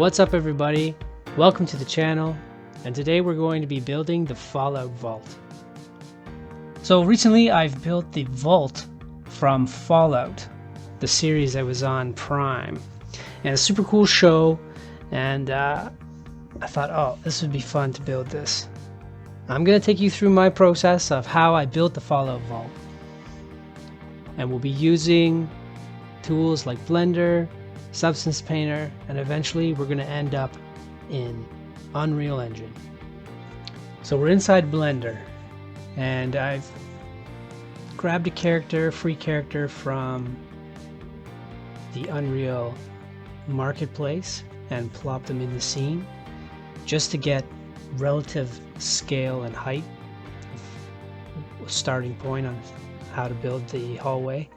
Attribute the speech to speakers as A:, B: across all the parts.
A: What's up everybody? Welcome to the channel, and today we're going to be building the Fallout Vault. So recently I've built the vault from Fallout, the series that was on Prime, and a super cool show, and I thought, oh, this would be fun to build this. I'm going to take you through my process of how I built the Fallout Vault, and we'll be using tools like Blender, Substance Painter, and eventually we're going to end up in Unreal Engine. So we're inside Blender, and I've grabbed a free character from the Unreal Marketplace and plopped them in the scene just to get relative scale and height, starting point on how to build the hallway.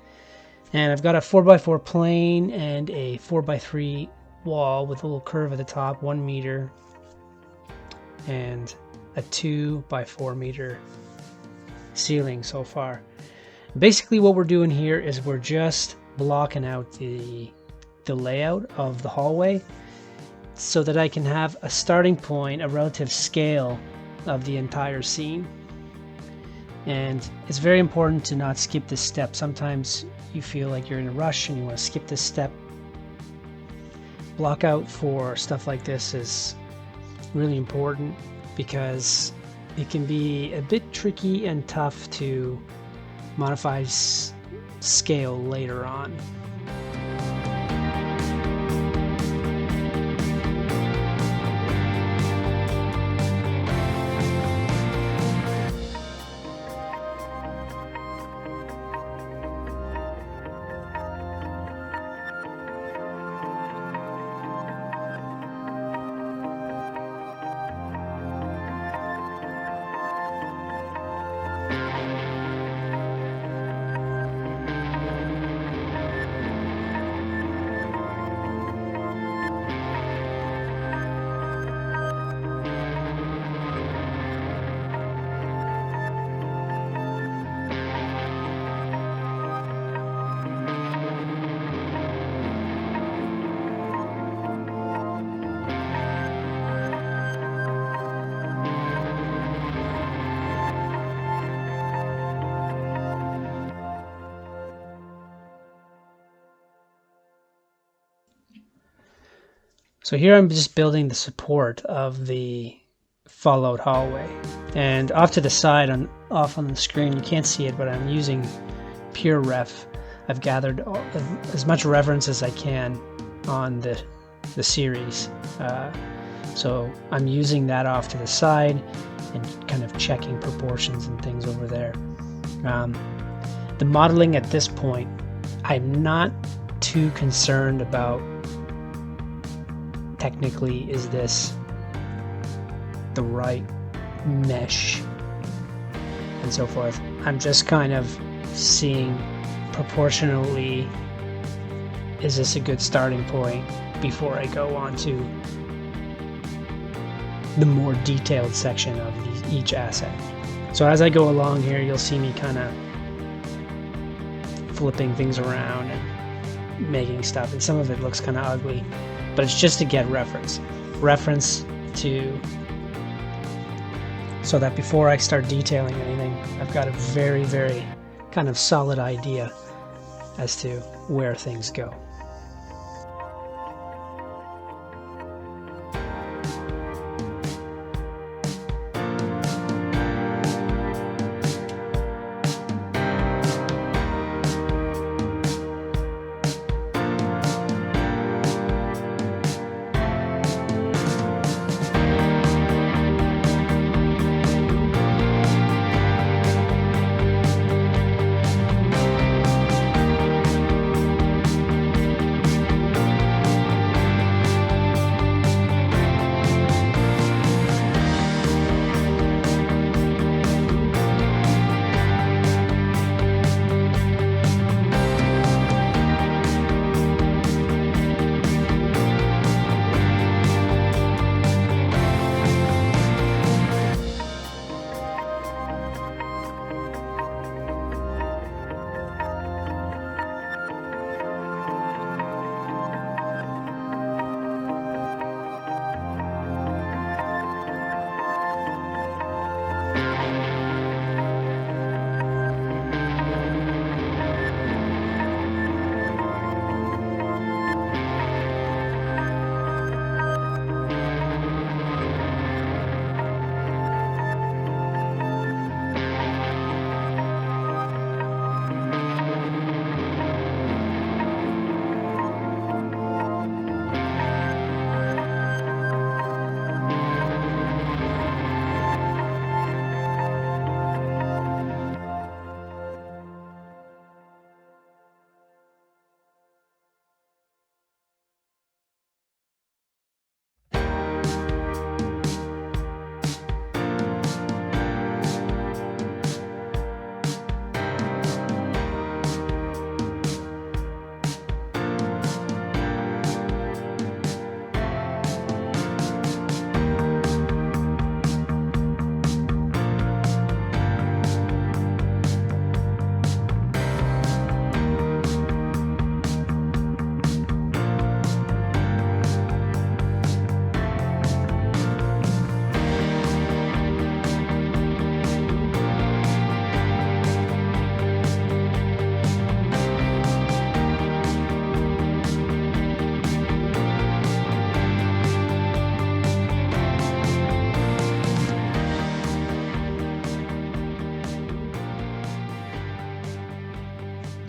A: And I've got a 4x4 plane and a 4x3 wall with a little curve at the top, 1 meter, and a 2x4 meter ceiling so far. Basically what we're doing here is we're just blocking out the layout of the hallway so that I can have a starting point, a relative scale of the entire scene. And it's very important to not skip this step. Sometimes you feel like you're in a rush and you want to skip this step. Blockout for stuff like this is really important because it can be a bit tricky and tough to modify scale later on. So here I'm just building the support of the Fallout hallway, and off to the side, off on the screen, you can't see it, but I'm using pure ref. I've gathered as much reference as I can on the series, so I'm using that off to the side and kind of checking proportions and things over there. The modeling at this point, I'm not too concerned about technically, is this the right mesh and so forth. I'm just kind of seeing proportionally, is this a good starting point before I go on to the more detailed section of each asset. So as I go along here, you'll see me kind of flipping things around and making stuff, and some of it looks kind of ugly, but it's just to get reference to, so that before I start detailing anything, I've got a very, very kind of solid idea as to where things go.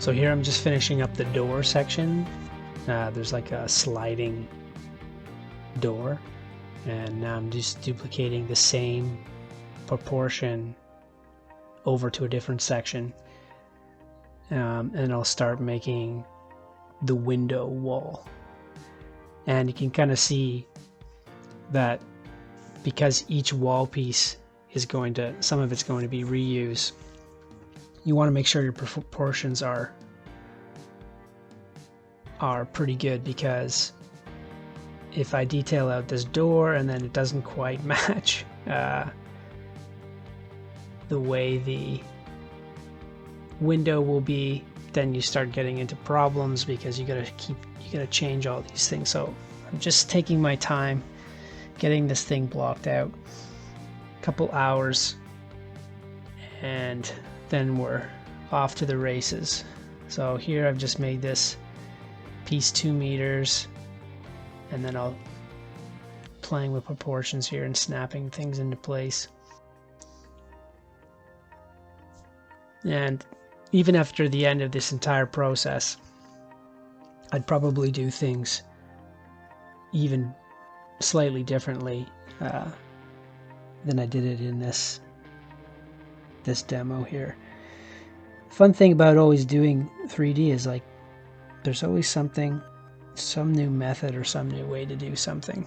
A: So here I'm just finishing up the door section. There's like a sliding door, and now I'm just duplicating the same proportion over to a different section, and I'll start making the window wall. And you can kind of see that because each wall piece is some of it's going to be reused, you want to make sure your proportions are pretty good, because if I detail out this door and then it doesn't quite match the way the window will be, then you start getting into problems, because you gotta change all these things. So I'm just taking my time getting this thing blocked out, a couple hours, and then we're off to the races. So here I've just made this piece 2 meters, and then I'll playing with proportions here and snapping things into place. And even after the end of this entire process, I'd probably do things even slightly differently than I did it in this demo here. Fun thing about always doing 3D is like there's always some new method or some new way to do something.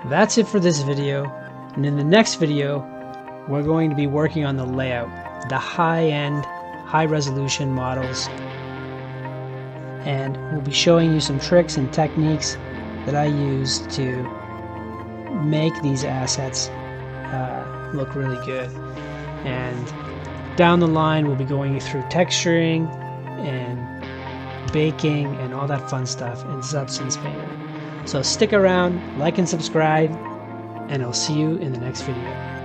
A: That's it for this video, and in the next video we're going to be working on the layout, the high-end, high-resolution models, and we'll be showing you some tricks and techniques that I use to make these assets look really good. And down the line we'll be going through texturing and baking and all that fun stuff in Substance Painter. So stick around, like and subscribe, and I'll see you in the next video.